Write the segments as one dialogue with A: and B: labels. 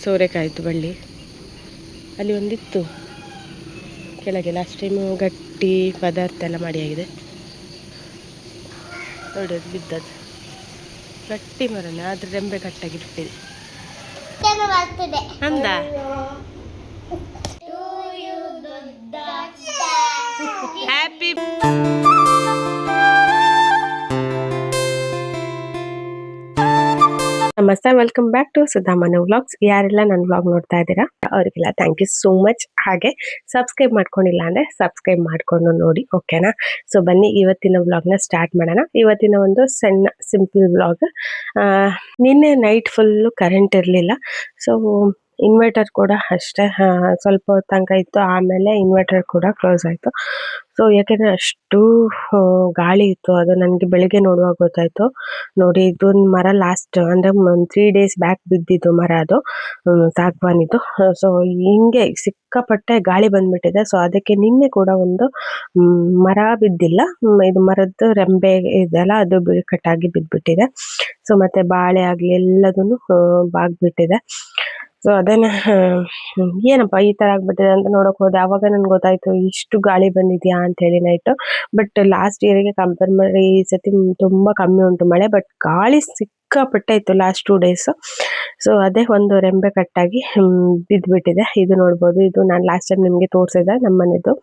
A: ಸೋರೆಕಾಯಿತು ಬಳ್ಳಿ ಅಲ್ಲಿ ಒಂದಿತ್ತು ಕೆಳಗೆ. ಲಾಸ್ಟ್ ಟೈಮು ಗಟ್ಟಿ ಪದಾರ್ಥ ಎಲ್ಲ ಮಾಡಿ ಆಗಿದೆ ನೋಡಿ. ಅದು ಬಿದ್ದದ್ದು ಗಟ್ಟಿ ಮರನೇ, ಆದರೆ ರೆಂಬೆ ಕಟ್ಟಾಗಿ ಬಿಟ್ಟಿದೆ. ಅಂದ ಹ್ಯಾಪಿ ನಮಸ್ತೆ, ವೆಲ್ಕಮ್ ಬ್ಯಾಕ್ ಟು ಸುಧಾಮನ ವ್ಲಾಗ್ಸ್. ಯಾರೆಲ್ಲ ನನ್ನ ವ್ಲಾಗ್ ನೋಡ್ತಾ ಇದ್ದೀರಾ ಅವರಿಗೆಲ್ಲ ಥ್ಯಾಂಕ್ ಯು ಸೋ ಮಚ್. ಹಾಗೆ ಸಬ್ಸ್ಕ್ರೈಬ್ ಮಾಡ್ಕೊಂಡಿಲ್ಲ ಅಂದರೆ ಸಬ್ಸ್ಕ್ರೈಬ್ ಮಾಡ್ಕೊಂಡು ನೋಡಿ, ಓಕೆನಾ? ಸೊ ಬನ್ನಿ ಇವತ್ತಿನ ವ್ಲಾಗ್ನ ಸ್ಟಾರ್ಟ್ ಮಾಡೋಣ. ಇವತ್ತಿನ ಒಂದು ಸಣ್ಣ ಸಿಂಪಲ್ ವ್ಲಾಗ್. ನಿನ್ನೆ ನೈಟ್ ಫುಲ್ಲು ಕರೆಂಟ್ ಇರಲಿಲ್ಲ. ಸೊ ಇನ್ವರ್ಟರ್ ಕೂಡ ಅಷ್ಟೇ ಸ್ವಲ್ಪ ಹೊತ್ತು ತನಕ ಇತ್ತು, ಆಮೇಲೆ ಇನ್ವರ್ಟರ್ ಕೂಡ ಕ್ಲೋಸ್ ಆಯಿತು. ಸೊ ಯಾಕೆಂದರೆ ಅಷ್ಟು ಗಾಳಿ ಇತ್ತು, ಅದು ನನಗೆ ಬೆಳಿಗ್ಗೆ ನೋಡುವಾಗ ಗೊತ್ತಾಯಿತು. ನೋಡಿ, ಇದು ಮರ ಲಾಸ್ಟ್ ಅಂದರೆ 3 days ಬ್ಯಾಕ್ ಬಿದ್ದಿದ್ದು ಮರ, ಅದು ಸಾಗವಾನಿದು. ಸೊ ಹಿಂಗೆ ಸಿಕ್ಕಾಪಟ್ಟೆ ಗಾಳಿ ಬಂದ್ಬಿಟ್ಟಿದೆ. ಸೊ ಅದಕ್ಕೆ ನಿನ್ನೆ ಕೂಡ ಒಂದು ಮರ ಬಿದ್ದಿಲ್ಲ, ಇದು ಮರದ್ದು ರೆಂಬೆ ಇದೆಯಲ್ಲ ಅದು ಕಟ್ಟಾಗಿ ಬಿದ್ದುಬಿಟ್ಟಿದೆ. ಸೊ ಮತ್ತು ಬಾಳೆ ಆಗಲಿ ಎಲ್ಲದೂ ಬಾಗ್ಬಿಟ್ಟಿದೆ. ಸೊ ಅದನ್ನು ಏನಪ್ಪ ಈ ಥರ ಆಗ್ಬಿಟ್ಟಿದೆ ಅಂತ ನೋಡೋಕೆ ಹೋದೆ. ಆವಾಗ ನನಗೆ ಗೊತ್ತಾಯಿತು ಇಷ್ಟು ಗಾಳಿ ಬಂದಿದೆಯಾ ಅಂಥೇಳಿ ನೈಟು. ಬಟ್ ಲಾಸ್ಟ್ ಇಯರಿಗೆ ಕಂಪೇರ್ ಮಾಡಿ ಈ ಸತಿ ತುಂಬ ಕಮ್ಮಿ ಉಂಟು ಮಳೆ, ಬಟ್ ಗಾಳಿ ಸಿಕ್ಕಾಪಟ್ಟೆ ಇತ್ತು ಲಾಸ್ಟ್ 2 days. ಸೊ ಅದೇ ಒಂದು ರೆಂಬೆ ಕಟ್ಟಾಗಿ ಬಿದ್ದುಬಿಟ್ಟಿದೆ. ಇದು ನೋಡ್ಬೋದು, ಇದು ನಾನು ಲಾಸ್ಟ್ ಟೈಮ್ ನಿಮಗೆ ತೋರಿಸಿದೆ ನಮ್ಮನೆದು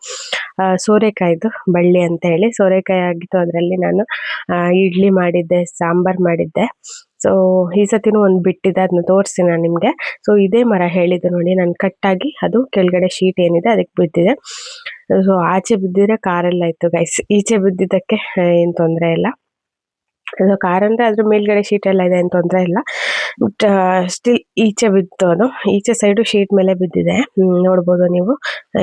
A: ಸೋರೆಕಾಯಿದು ಬಳ್ಳಿ ಅಂತ ಹೇಳಿ. ಸೋರೆಕಾಯಿ ಆಗಿತ್ತು, ಅದರಲ್ಲಿ ನಾನು ಇಡ್ಲಿ ಮಾಡಿದ್ದೆ, ಸಾಂಬಾರು ಮಾಡಿದ್ದೆ. ಸೊ ಈ ಸತಿನೂ ಒಂದು ಬಿಟ್ಟಿದೆ, ಅದನ್ನ ತೋರಿಸ್ತೀನಿ ನಾನು ನಿಮಗೆ. ಸೊ ಇದೇ ಮರ ಹೇಳಿದ್ದು ನೋಡಿ, ನಾನು ಕಟ್ಟಾಗಿ ಅದು ಕೆಳಗಡೆ ಶೀಟ್ ಏನಿದೆ ಅದಕ್ಕೆ ಬಿದ್ದಿದೆ. ಸೊ ಆಚೆ ಬಿದ್ದಿದ್ರೆ ಕಾರೆಲ್ಲ ಇತ್ತು ಗೈಸ್, ಈಚೆ ಬಿದ್ದಿದ್ದಕ್ಕೆ ಏನು ತೊಂದರೆ ಇಲ್ಲ. ಅದು ಕಾರ್ ಅಂದರೆ ಅದ್ರ ಮೇಲ್ಗಡೆ ಶೀಟ್ ಎಲ್ಲ ಇದೆ, ಏನು ತೊಂದರೆ ಇಲ್ಲ. ಬಟ್ ಸ್ಟಿಲ್ ಈಚೆ ಬಿತ್ತು, ಅದು ಈಚೆ ಸೈಡು ಶೀಟ್ ಮೇಲೆ ಬಿದ್ದಿದೆ. ನೋಡ್ಬೋದು ನೀವು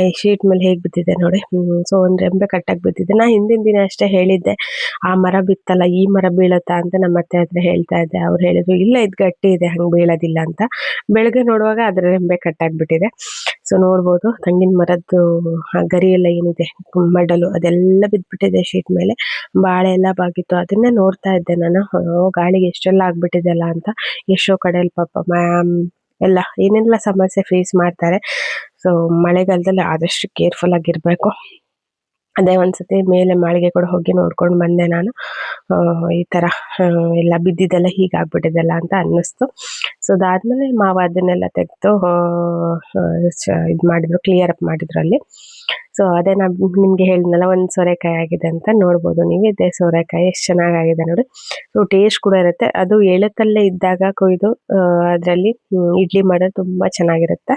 A: ಈ ಶೀಟ್ ಮೇಲೆ ಹೇಗೆ ಬಿದ್ದಿದೆ ನೋಡಿ. ಸೊ ಒಂದು ರೆಂಬೆ ಕಟ್ಟಾಗಿ ಬಿದ್ದಿದೆ. ನಾ ಹಿಂದಿನ ದಿನ ಅಷ್ಟೇ ಹೇಳಿದ್ದೆ, ಆ ಮರ ಬಿತ್ತಲ್ಲ ಈ ಮರ ಬೀಳುತ್ತಾ ಅಂತ ನಮ್ಮ ಅತ್ತೆ ಹತ್ರ ಹೇಳ್ತಾ ಇದ್ದೆ. ಅವ್ರು ಹೇಳಿದ್ರು ಇಲ್ಲ ಇದು ಗಟ್ಟಿ ಇದೆ, ಹಂಗೆ ಬೀಳೋದಿಲ್ಲ ಅಂತ. ಬೆಳಗ್ಗೆ ನೋಡುವಾಗ ಅದರ ರೆಂಬೆ ಕಟ್ಟಾಗಿಬಿಟ್ಟಿದೆ. ಸೊ ನೋಡ್ಬೋದು ತೆಂಗಿನ ಮರದ್ದು ಗರಿ ಎಲ್ಲ ಏನಿದೆ ಮಡಲು ಅದೆಲ್ಲ ಬಿದ್ದುಬಿಟ್ಟಿದೆ ಶೀಟ್ ಮೇಲೆ. ಬಾಳೆ ಎಲ್ಲ ಬಾಗಿತ್ತು, ಅದನ್ನೇ ನೋಡ್ತಾ ಇದ್ದೆ ನಾನು. ಗಾಳಿಗೆ ಎಷ್ಟೆಲ್ಲ ಆಗ್ಬಿಟ್ಟಿದೆಲ್ಲ ಅಂತ. ಎಷ್ಟೋ ಕಡೆಯಲ್ಲಿ ಪಾಪ ಎಲ್ಲ ಏನೆಲ್ಲ ಸಮಸ್ಯೆ ಫೇಸ್ ಮಾಡ್ತಾರೆ. ಸೊ ಮಳೆಗಾಲದಲ್ಲಿ ಆದಷ್ಟು ಕೇರ್ಫುಲ್ ಆಗಿರಬೇಕು. ಅದೇ ಒಂದ್ಸತಿ ಮೇಲೆ ಮಾಳಿಗೆ ಕೂಡ ಹೋಗಿ ನೋಡ್ಕೊಂಡು ಬಂದೆ ನಾನು. ಈ ಥರ ಎಲ್ಲ ಬಿದ್ದಿದ್ದೆಲ್ಲ ಹೀಗಾಗ್ಬಿಟ್ಟಿದೆಲ್ಲ ಅಂತ ಅನ್ನಿಸ್ತು. ಸೊ ಅದಾದಮೇಲೆ ಮಾವ ಅದನ್ನೆಲ್ಲ ತೆಗೆದು ಇದು ಮಾಡಿದ್ರು, ಕ್ಲಿಯರ್ ಅಪ್ ಮಾಡಿದ್ರು ಅಲ್ಲಿ. ಸೊ ಅದೇ ನಾನು ನಿಮಗೆ ಹೇಳಿದ್ನಲ್ಲ, ಒಂದು ಸೋರೆಕಾಯಿ ಆಗಿದೆ ಅಂತ. ನೋಡ್ಬೋದು ನೀವು, ಇದೇ ಸೋರೆಕಾಯಿ ಎಷ್ಟು ಚೆನ್ನಾಗಾಗಿದೆ ನೋಡಿ. ಸೊ ಟೇಸ್ಟ್ ಕೂಡ ಇರುತ್ತೆ. ಅದು ಎಳತಲ್ಲೇ ಇದ್ದಾಗ ಕೊಯ್ದು ಅದರಲ್ಲಿ ಇಡ್ಲಿ ಮಾಡೋದು ತುಂಬ ಚೆನ್ನಾಗಿರುತ್ತೆ.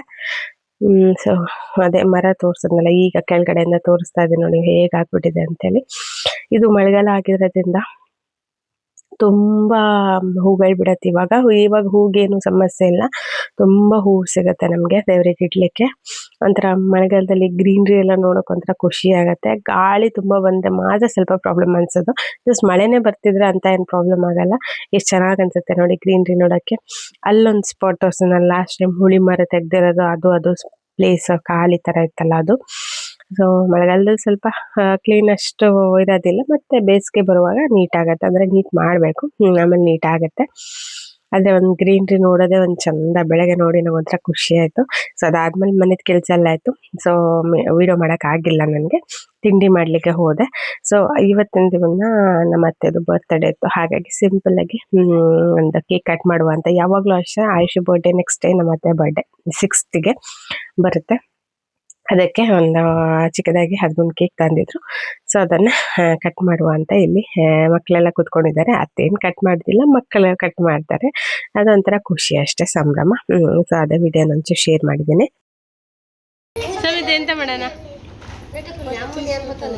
A: ಸೊ ಅದೇ ಮರ ತೋರಿಸಿದ್ನಲ್ಲ, ಈಗ ಕೆಳಗಡೆಯಿಂದ ತೋರಿಸ್ತಾ ಇದ್ದೀನಿ ನೋಡಿ ಹೇಗಾಗ್ಬಿಟ್ಟಿದೆ ಅಂತೇಳಿ. ಇದು ಮಳೆಗಾಲ ಆಗಿರೋದ್ರಿಂದ ತುಂಬ ಹೂಗಳು ಬಿಡತ್ತೆ ಇವಾಗ ಹೂಗೇನು ಸಮಸ್ಯೆ ಇಲ್ಲ, ತುಂಬ ಹೂವು ಸಿಗುತ್ತೆ ನಮಗೆ ದೇವ್ರಿಗೆ ಇಡ್ಲಿಕ್ಕೆ. ಒಂಥರ ಮಳೆಗಾಲದಲ್ಲಿ ಗ್ರೀನ್ರಿ ಎಲ್ಲ ನೋಡೋಕೆ ಒಂಥರ ಖುಷಿ ಆಗುತ್ತೆ. ಗಾಳಿ ತುಂಬ ಬಂದರೆ ಮಾತ್ರ ಸ್ವಲ್ಪ ಪ್ರಾಬ್ಲಮ್ ಅನ್ಸೋದು. ಜಸ್ಟ್ ಮಳೆನೇ ಬರ್ತಿದ್ರೆ ಅಂತ ಏನು ಪ್ರಾಬ್ಲಮ್ ಆಗಲ್ಲ. ಎಷ್ಟು ಚೆನ್ನಾಗಿ ಅನ್ಸುತ್ತೆ ನೋಡಿ ಗ್ರೀನ್ರಿ ನೋಡೋಕ್ಕೆ. ಅಲ್ಲೊಂದು ಸ್ಪಾಟ್ ತೋರಿಸಿದ್ನಲ್ಲ ಲಾಸ್ಟ್ ಟೈಮ್, ಹುಳಿ ಮರ ತೆಗ್ದಿರೋದು, ಅದು ಪ್ಲೇಸ್ ಖಾಲಿ ಥರ ಇತ್ತಲ್ಲ ಅದು. ಸೊ ಮಳೆಗಾಲದಲ್ಲಿ ಸ್ವಲ್ಪ ಕ್ಲೀನ್ ಅಷ್ಟು ಇರೋದಿಲ್ಲ, ಮತ್ತು ಬೇಸಿಗೆ ಬರುವಾಗ ನೀಟಾಗತ್ತೆ. ಅಂದರೆ ನೀಟ್ ಮಾಡಬೇಕು, ಆಮೇಲೆ ನೀಟಾಗತ್ತೆ. ಆದರೆ ಒಂದು ಗ್ರೀನ್ರಿ ನೋಡೋದೇ ಒಂದು ಚಂದ. ಬೆಳಗ್ಗೆ ನೋಡಿ ನಂಗೆ ಒಂಥರ ಖುಷಿ ಆಯಿತು. ಸೊ ಅದಾದಮೇಲೆ ಮನೆದು ಕೆಲಸ ಎಲ್ಲ ಆಯಿತು. ಸೊ ವೀಡಿಯೋ ಮಾಡೋಕ್ಕಾಗಿಲ್ಲ ನನಗೆ, ತಿಂಡಿ ಮಾಡಲಿಕ್ಕೆ ಹೋದೆ. ಸೊ ಇವತ್ತಿನ ದಿನ ನಮ್ಮ ಅತ್ತೆದು ಬರ್ತ್ಡೇ ಇತ್ತು, ಹಾಗಾಗಿ ಸಿಂಪಲ್ಲಾಗಿ ಒಂದು ಕೇಕ್ ಕಟ್ ಮಾಡುವ ಅಂತ. ಯಾವಾಗಲೂ ಅಷ್ಟೇ ಆಯುಷ್ ಬರ್ಡೇ ನೆಕ್ಸ್ಟ್ ಡೇ ನಮ್ಮ ಅತ್ತೆ ಬರ್ಡೇ 6th ಬರುತ್ತೆ. ಅದಕ್ಕೆ ಒಂದು ಚಿಕ್ಕದಾಗಿ ಅದೊಂದು ಕೇಕ್ ತಂದಿದ್ರು. ಸೊ ಅದನ್ನು ಕಟ್ ಮಾಡುವ ಅಂತ ಇಲ್ಲಿ ಮಕ್ಕಳೆಲ್ಲ ಕೂತ್ಕೊಂಡಿದ್ದಾರೆ. ಅತ್ತೇನು ಕಟ್ ಮಾಡ್ತಿಲ್ಲ, ಮಕ್ಕಳೆಲ್ಲ ಕಟ್ ಮಾಡ್ತಾರೆ. ಅದೊಂಥರ ಖುಷಿ ಅಷ್ಟೇ, ಸಂಭ್ರಮ. ಸೊ ಅದೇ ವಿಡಿಯೋನ ಒಂಚೂರು ಶೇರ್ ಮಾಡಿದ್ದೀನಿ.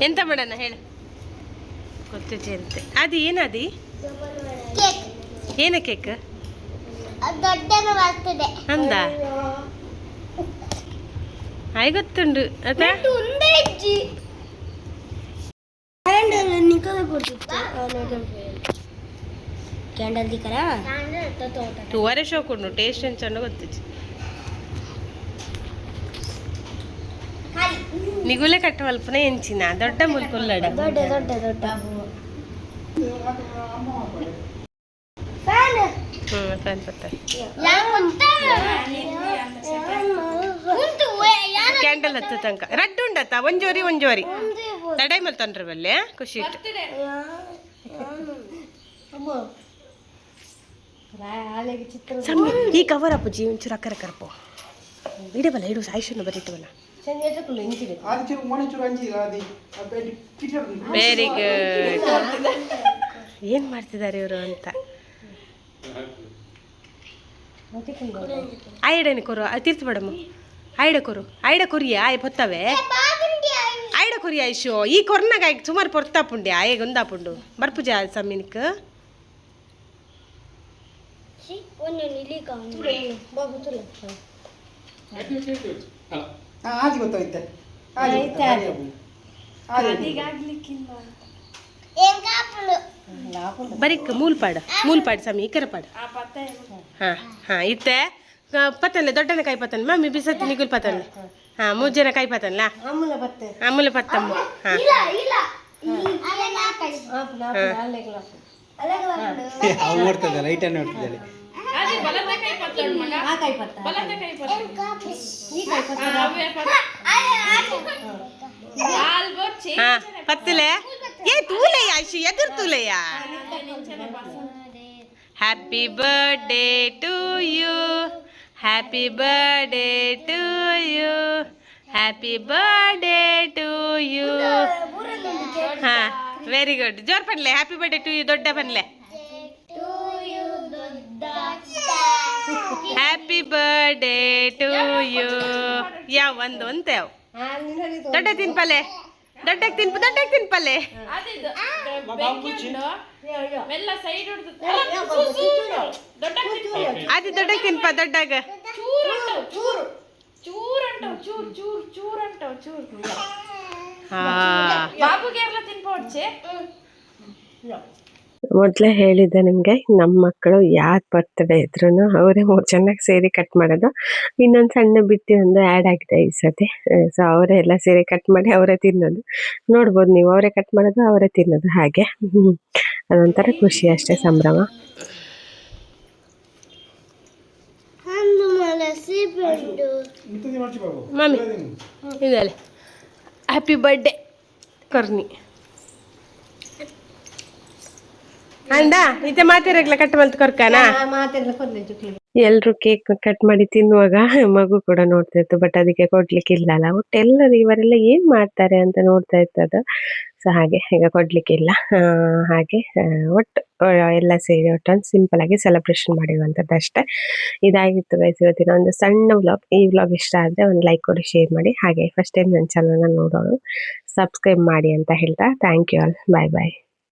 A: ಎಂತ ಮಾಡೋಣ ಹೇಳು, ಗೊತ್ತಿದೆ ಅದು ಏನದಿ, ಏನ ಕೇಕ್ ಅಂದ ಆಯ್ ಗೊತ್ತುಂಡು ತೂವರೆ ಶೋಕುಂಡು ಟೇಸ್ಟ್ ಎಂಚಂಡು ಗೊತ್ತಿತ್ತು. ನಿಗುಲೆ ಕಟ್ಟವಲ್ಪನೆ ಎಂಚಿನ ದೊಡ್ಡ ಮುಲ್ಕುಲ್ಲಡ ಫ್ಯಾನ್ ಬತ್ತ ಗಂಟೆಲ್ಲ ಹತ್ತು ತನಕ ರಡ್ಡು ಉಂಡತ್ತ ಒಂಜೋರಿ ತಡೆ ಮಲ್ತೊಂಡ್ರ ಬಲ್ಲೆ ಖುಷಿ ಇಟ್ಟು ಈ ಕವರ್ ಅಪ್ಪುಜಿ ಒಂಚೂರು ಅಕ್ಕರ ಕರ್ಪು ಇಡಬಲ್ಲ ಇಡು ಸಾಯಿಷನ್ನು ಬರೀಟವಲ್ಲ ವೆರಿ ಗುಡ್ ಏನು ಮಾಡ್ತಿದ್ದಾರೆ ಇವರು ಅಂತ ಆಯ್ಡನೆ ಕೊರು ತೀರ್ಥ ಮೇಡಮ್ ಆಯ್ಡ ಕೊರಿಯ ಆಯ್ ಪೊತ್ತವೆ ಆಯ್ಡ ಕೊರಿಯ ಐಶೋ ಈ ಕೊರ್ನಾಗ ಸುಮಾರು ಪೊರ್ತಾಪುಂಡೆ ಆಯ್ ಗೊಂದಾಪುಂಡು ಬರ್ಪುಜ ಸಮೀನಿಕ್ ಬರೀಕ್ ಮೂಲ್ಪಾಡು ಸಮಿ ಇಕ್ಕರಪಾಡು ಹಾಂ ಇತ್ತೆ ಪತ್ತನ್ಲೆ ದೊಡ್ಡನ ಕಾಯಿ ಪತ್ತನ್ ಮಮ್ಮಿ ಬಿಸತ್ತಿ ನಿಗುಲ್ ಪತ್ತನ್ಲೆ ಹಾಂ 3 ಜನ ಕಾಯಿ ಪತ್ತನ್ಲ ಅಮೂಲ ಪತ್ತಮ್ಮ ಹಾಂ ಪತ್ತಲೆ ಏ ತೂಲೆಯ ಐಶು ಎದುರು ತೂಲೆಯ happy birthday to you happy birthday to you happy birthday to you ಹಾಂ ವೆರಿ ಗುಡ್ ಜೋರ್ ಪನ್ಲೆ ಹ್ಯಾಪಿ ಬರ್ಡೇ ಟು ಯು ದೊಡ್ಡ ಪನ್ಲೆ ಹ್ಯಾಪಿ ಬರ್ಡೇ ಟು ಯು ಯಾವ ಒಂದು ಯಾವ ದೊಡ್ಡ ತಿನ್ಪಲೆ ದೊಡ್ಡಕ್ಕೆ ತಿನ್ಪಲೆ ಅದು ದೊಡ್ಡಕ್ಕೆ ತಿನ್ಪ ದೊಡ್ಡಾಗ ಮೊದಲೇ ಹೇಳಿದ್ದೆ ನಿಮಗೆ ನಮ್ಮ ಮಕ್ಕಳು ಯಾರು ಬರ್ತ್ಡೇ ಇದ್ರೂ ಅವರೇ 3 ಜನಕ್ಕೆ ಸೇರಿ ಕಟ್ ಮಾಡೋದು. ಇನ್ನೊಂದು ಸಣ್ಣ ಬಿಟ್ಟು ಒಂದು ಆ್ಯಡ್ ಆಗಿದೆ ಈ ಸತಿ. ಸೊ ಅವರೇ ಎಲ್ಲ ಸೇರಿ ಕಟ್ ಮಾಡಿ ಅವರೇ ತಿನ್ನೋದು. ನೋಡ್ಬೋದು ನೀವು, ಅವರೇ ಕಟ್ ಮಾಡೋದು ಅವರೇ ತಿನ್ನೋದು. ಹಾಗೆ ಅದೊಂಥರ ಖುಷಿ ಅಷ್ಟೇ, ಸಂಭ್ರಮ. ಮಮ್ಮಿ ಇದಲ್ಲ ಹ್ಯಾಪಿ ಬರ್ಡೇ ಕೊರ್ನಿ ಅಂಡ ಇತ್ತೆ ಮಾತೆರಗ್ಲ ಕಟ್ ಮಲ್ತ್ ಕೊರ್ಕಾನ ಎಲ್ರು ಕೇಕ್ ಕಟ್ ಮಾಡಿ ತಿನ್ನುವಾಗ ಮಗು ಕೂಡ ನೋಡ್ತಾ ಇತ್ತು. ಬಟ್ ಅದಕ್ಕೆ ಕೊಡ್ಲಿಕ್ಕಿಲ್ಲ ಅಲ್ಲ. ಒಟ್ಟು ಎಲ್ಲರೂ ಇವರೆಲ್ಲ ಏನ್ ಮಾಡ್ತಾರೆ ಅಂತ ನೋಡ್ತಾ ಇರ್ತದ. ಸೊ ಹಾಗೆ ಈಗ ಕೊಡ್ಲಿಕ್ಕಿಲ್ಲ. ಹಾಗೆ ಒಟ್ಟು ಎಲ್ಲ ಸೇರಿ ಒಟ್ಟೊಂದು ಸಿಂಪಲ್ ಆಗಿ ಸೆಲೆಬ್ರೇಷನ್ ಮಾಡಿರುವಂಥದ್ದು ಅಷ್ಟೇ. ಇದಾಗಿತ್ತು ಗೈಸ್ ಇವತ್ತಿನ ಒಂದು ಸಣ್ಣ ವ್ಲಾಗ್. ಈ ವ್ಲಾಗ್ ಇಷ್ಟ ಆದರೆ ಒಂದು ಲೈಕ್ ಕೊಡಿ, ಶೇರ್ ಮಾಡಿ. ಹಾಗೆ ಫಸ್ಟ್ ಟೈಮ್ ನನ್ನ ಚಾನಲ್ನ ನೋಡೋರು ಸಬ್ಸ್ಕ್ರೈಬ್ ಮಾಡಿ ಅಂತ ಹೇಳ್ತಾ thank you all. Bye bye.